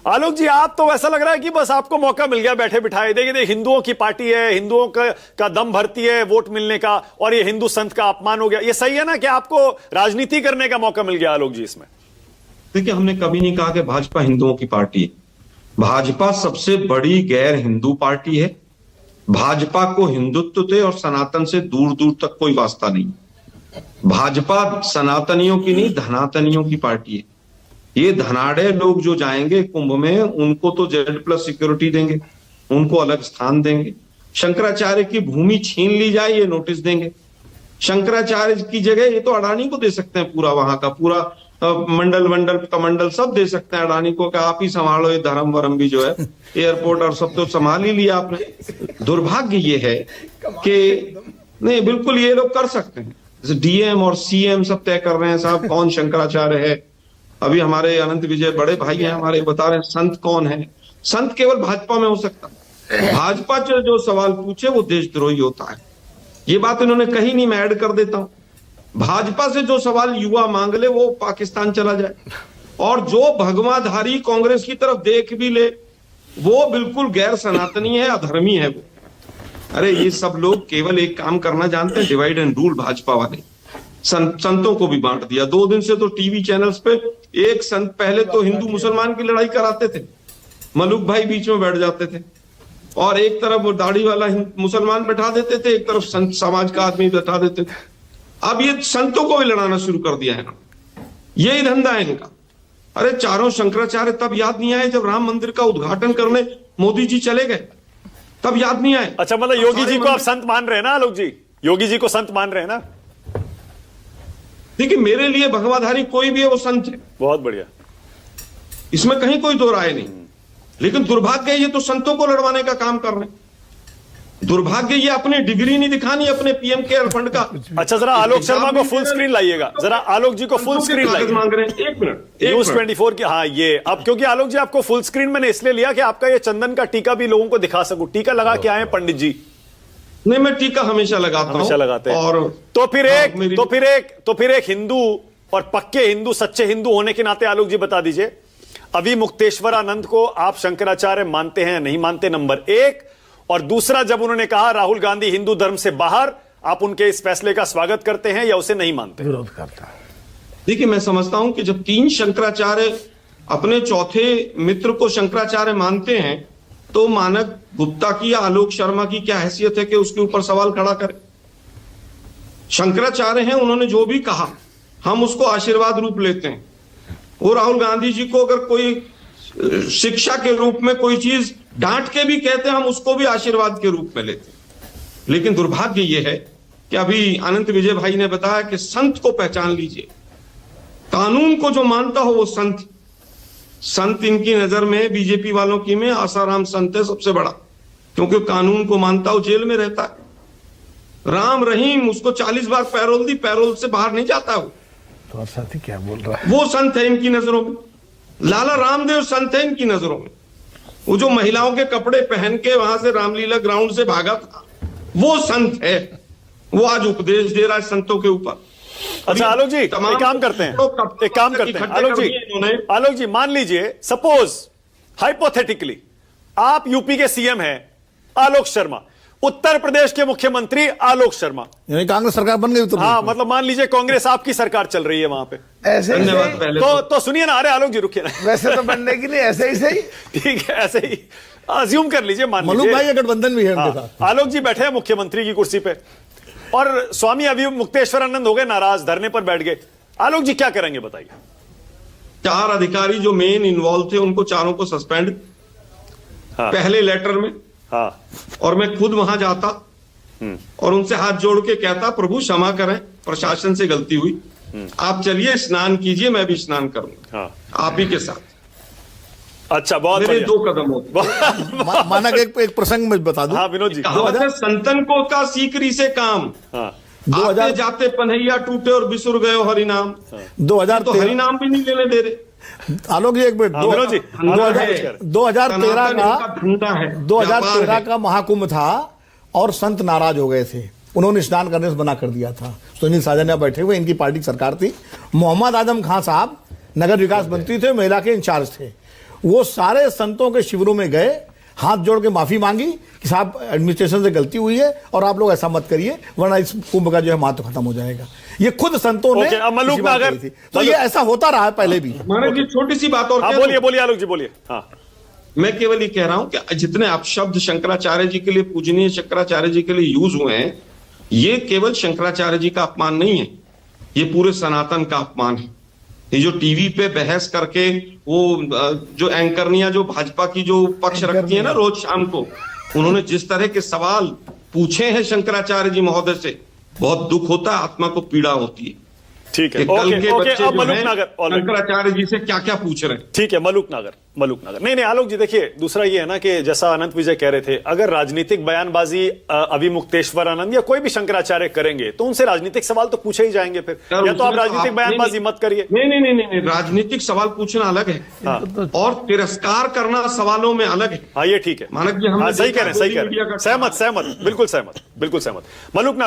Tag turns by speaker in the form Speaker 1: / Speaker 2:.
Speaker 1: आलोक जी, आप तो वैसा लग रहा है कि बस आपको मौका मिल गया बैठे बिठाए। देखिए, हिंदुओं की पार्टी है, हिंदुओं का दम भरती है वोट मिलने का, और ये हिंदू संत का अपमान हो गया। ये सही है ना कि आपको राजनीति करने का मौका मिल गया आलोक जी इसमें?
Speaker 2: देखिए, हमने कभी नहीं कहा कि भाजपा हिंदुओं की पार्टी है। भाजपा सबसे बड़ी गैर हिंदू पार्टी है। भाजपा को हिंदुत्व से और सनातन से दूर दूर तक कोई वास्ता नहीं। भाजपा सनातनियों की नहीं, धनातनियों की पार्टी है। ये धनाढ़े लोग जो जाएंगे कुंभ में, उनको तो Z+ सिक्योरिटी देंगे, उनको अलग स्थान देंगे। शंकराचार्य की भूमि छीन ली जाए, ये नोटिस देंगे। शंकराचार्य की जगह ये तो अडानी को दे सकते हैं, पूरा वहां का पूरा मंडल कमंडल सब दे सकते हैं अडानी को, कि आप ही संभालो ये धर्म वरम भी जो है, एयरपोर्ट और सब तो संभाल ही लिया आपने। दुर्भाग्य ये है कि नहीं, बिल्कुल ये लोग कर सकते हैं। DM और CM सब तय कर रहे हैं साहब कौन शंकराचार्य है। अभी हमारे अनंत विजय बड़े भाई हैं हमारे, बता रहे हैं संत कौन है। संत केवल भाजपा में हो सकता है। भाजपा जो सवाल पूछे वो देशद्रोही होता है। ये बात इन्होंने कही नहीं, मैं ऐड कर देता हूं। भाजपा से जो सवाल युवा मांग ले वो पाकिस्तान चला जाए, और जो भगवाधारी कांग्रेस की तरफ देख भी ले वो बिल्कुल गैर सनातनी है, अधर्मी है वो। अरे ये सब लोग केवल एक काम करना जानते हैं, डिवाइड एंड रूल। भाजपा वाले संतों को भी बांट दिया। 2 दिन से तो टीवी चैनल्स पे एक संत, पहले तो हिंदू मुसलमान की लड़ाई कराते थे, मलुक भाई बीच में बैठ जाते थे, और एक तरफ वो दाढ़ी वाला मुसलमान बैठा देते थे, एक तरफ संत समाज का आदमी बैठा देते थे। अब ये संतों को भी लड़ाना शुरू कर दिया है, यही धंधा है इनका। अरे चारों शंकराचार्य तब याद नहीं आए जब राम मंदिर का उद्घाटन करने मोदी जी चले गए, तब याद नहीं आए।
Speaker 1: अच्छा, मतलब योगी जी को आप संत मान रहे हैं ना आलोक जी? योगी जी को संत मान रहे हैं ना?
Speaker 2: देखिए, मेरे लिए भगवाधारी कोई भी है वो संत है।
Speaker 1: बहुत बढ़िया,
Speaker 2: इसमें कहीं कोई दो राय नहीं। लेकिन दुर्भाग्य ये तो संतों को लड़वाने का काम कर रहे हैं। दुर्भाग्य ये अपनी डिग्री नहीं दिखानी अपने PM केयर फंड का।
Speaker 1: अच्छा, जरा आलोक शर्मा को फुल स्क्रीन लाइएगा, जरा आलोक जी को फुल स्क्रीन लाइए।
Speaker 2: मांग रहे हैं, 1 मिनट,
Speaker 1: News24 की। हाँ, ये अब क्योंकि आलोक जी आपको फुल स्क्रीन मैंने इसलिए लिया कि आपका ये चंदन का टीका भी लोगों को दिखा सकूं। टीका लगा के आए पंडित जी?
Speaker 2: नहीं, मैं टीका हमेशा लगाता हूं।
Speaker 1: हमेशा लगाते हैं।
Speaker 2: और
Speaker 1: तो फिर एक हिंदू और पक्के हिंदू, सच्चे हिंदू होने के नाते आलोक जी बता दीजिए, अभी मुक्तेश्वरानंद को आप शंकराचार्य मानते हैं या नहीं मानते? नंबर 1। और दूसरा, जब उन्होंने कहा राहुल गांधी हिंदू धर्म से बाहर, आप उनके इस फैसले का स्वागत करते हैं या उसे नहीं मानते?
Speaker 3: विरोध करता है।
Speaker 2: देखिए, मैं समझता हूं कि जब 3 शंकराचार्य अपने चौथे मित्र को शंकराचार्य मानते हैं, तो मानक गुप्ता की या आलोक शर्मा की क्या हैसियत है कि उसके ऊपर सवाल खड़ा करें? शंकराचार्य हैं, उन्होंने जो भी कहा हम उसको आशीर्वाद रूप लेते हैं। वो राहुल गांधी जी को अगर कोई शिक्षा के रूप में कोई चीज डांट के भी कहते हैं, हम उसको भी आशीर्वाद के रूप में लेते हैं। लेकिन दुर्भाग्य यह है कि अभी अनंत विजय भाई ने बताया कि संत को पहचान लीजिए। कानून को जो मानता हो वो संत। संत इनकी नजर में, बीजेपी वालों की में, आसाराम संत है सबसे बड़ा, क्योंकि कानून को मानता हो, जेल में रहता है। राम रहीम, उसको 40 बार पैरोल दी, पैरोल से बाहर नहीं जाता वो।
Speaker 3: तो साथी क्या बोल रहा है?
Speaker 2: वो संत है इनकी नजरों में। लाला रामदेव संत है इनकी नजरों में। वो जो महिलाओं के कपड़े पहन के वहां से रामलीला ग्राउंड से भागा था, वो संत है। वो आज उपदेश दे रहा है संतों के ऊपर।
Speaker 1: अच्छा आलोक जी, एक काम करते हैं आलोक जी, मान लीजिए, सपोज हाइपोथेटिकली आप यूपी के CM हैं आलोक शर्मा, उत्तर प्रदेश के मुख्यमंत्री आलोक शर्मा,
Speaker 3: यानी कांग्रेस सरकार बन गई।
Speaker 1: हाँ, मतलब मान लीजिए कांग्रेस आपकी सरकार चल रही है वहां पे।
Speaker 3: ऐसे
Speaker 2: धन्यवाद।
Speaker 1: तो सुनिए ना, अरे आलोक जी रुकिए ना।
Speaker 3: वैसे तो बनने की नहीं, ऐसे ही सही।
Speaker 1: ठीक है, ऐसे ही अज्यूम कर लीजिए, मान लीजिए
Speaker 3: मलुक भाई का गठबंधन भी है उनके साथ।
Speaker 1: आलोक जी बैठे हैं मुख्यमंत्री की कुर्सी पे, और स्वामी अभी मुक्तेश्वरानंद हो गए नाराज, धरने पर बैठ गए। आलोक जी क्या करेंगे बताइए?
Speaker 2: 4 अधिकारी जो मेन इन्वॉल्व थे उनको चारों को सस्पेंड, पहले लेटर में।
Speaker 1: हाँ,
Speaker 2: और मैं खुद वहां जाता और उनसे हाथ जोड़ के कहता, प्रभु क्षमा करें, प्रशासन से गलती हुई, आप चलिए स्नान कीजिए, मैं भी स्नान करूंगा।
Speaker 1: हाँ,
Speaker 2: आप ही के साथ।
Speaker 1: अच्छा, बहुत
Speaker 2: मेरे
Speaker 1: बढ़िया।
Speaker 2: 2 कदम होते।
Speaker 3: माना कि एक प्रसंग में बता दूं।
Speaker 1: हाँ विनोद जी,
Speaker 2: संतन को का सीकरी से काम।
Speaker 1: हाँ,
Speaker 2: आते जाते पन्हैया टूटे और बिसुर गए हरिनाम।
Speaker 3: 2013
Speaker 2: तो हरिनाम भी नहीं लेने दे रहे।
Speaker 3: आलोक जी एक मिनट, 2013 का महाकुंभ था और संत नाराज हो गए थे, उन्होंने स्नान करने से मना कर दिया था। सुनील साजन बैठे हुए, इनकी पार्टी सरकार थी। मोहम्मद आजम खान साहब नगर विकास मंत्री थे, महिला के इंचार्ज थे। वो सारे संतों के शिविरों में गए, हाथ जोड़ के माफी मांगी कि साहब एडमिनिस्ट्रेशन से गलती हुई है और आप लोग ऐसा मत करिए वरना इस कुंभ का जो है महत्व खत्म हो जाएगा। ये खुद संतों ने
Speaker 1: ओके, अब मलूक
Speaker 3: इसी बात
Speaker 1: नागर-
Speaker 3: कही थी। तो ये ऐसा होता रहा है पहले भी।
Speaker 2: महाराज जी छोटी सी बात और
Speaker 1: हाँ
Speaker 2: कह दूं?
Speaker 1: बोलिए बोलिए आलोक जी बोलिए। हाँ
Speaker 2: मैं केवल ये कह रहा हूं कि जितने अपशब्द शंकराचार्य जी के लिए, पूजनीय शंकराचार्य जी के लिए यूज हुए हैं, ये केवल शंकराचार्य जी का अपमान नहीं है, ये पूरे सनातन का अपमान है। ये जो टीवी पे बहस करके वो जो एंकरनिया जो भाजपा की जो पक्ष रखती है ना रोज शाम को, उन्होंने जिस तरह के सवाल पूछे हैं शंकराचार्य जी महोदय से, बहुत दुख होता है, आत्मा को पीड़ा होती है
Speaker 1: ठीक है।
Speaker 2: कि कल
Speaker 1: ओके
Speaker 2: के
Speaker 1: ओके,
Speaker 2: बच्चे
Speaker 1: अब
Speaker 2: जो
Speaker 1: मलूक
Speaker 2: हैं
Speaker 1: नागर ऑलराइट।
Speaker 2: शंकराचार्य जी से क्या क्या पूछ रहे हैं।
Speaker 1: ठीक है, मलूक नागर नहीं नहीं आलोक जी देखिए, दूसरा ये है ना कि जैसा अनंत विजय कह रहे थे, अगर राजनीतिक बयानबाजी अभी मुक्तेश्वर आनंद या कोई भी शंकराचार्य करेंगे तो उनसे राजनीतिक सवाल तो पूछे ही जाएंगे फिर,
Speaker 2: यार,
Speaker 1: या तो आप
Speaker 2: उसमें
Speaker 1: राजनीतिक बयानबाजी मत करिए।
Speaker 2: नहीं, राजनीतिक सवाल पूछना अलग है
Speaker 1: हाँ।
Speaker 2: और तिरस्कार करना सवालों में अलग है।
Speaker 1: हाँ ये ठीक है,
Speaker 2: मानक जी, हमने
Speaker 1: हाँ सही
Speaker 2: देखा
Speaker 1: कह रहे हैं, सही
Speaker 2: गोदी
Speaker 1: कह रहे
Speaker 2: मीडिया
Speaker 1: हैं,
Speaker 2: का
Speaker 1: सहमत सहमत, बिल्कुल सहमत, बिल्कुल सहमत। मलूक नागर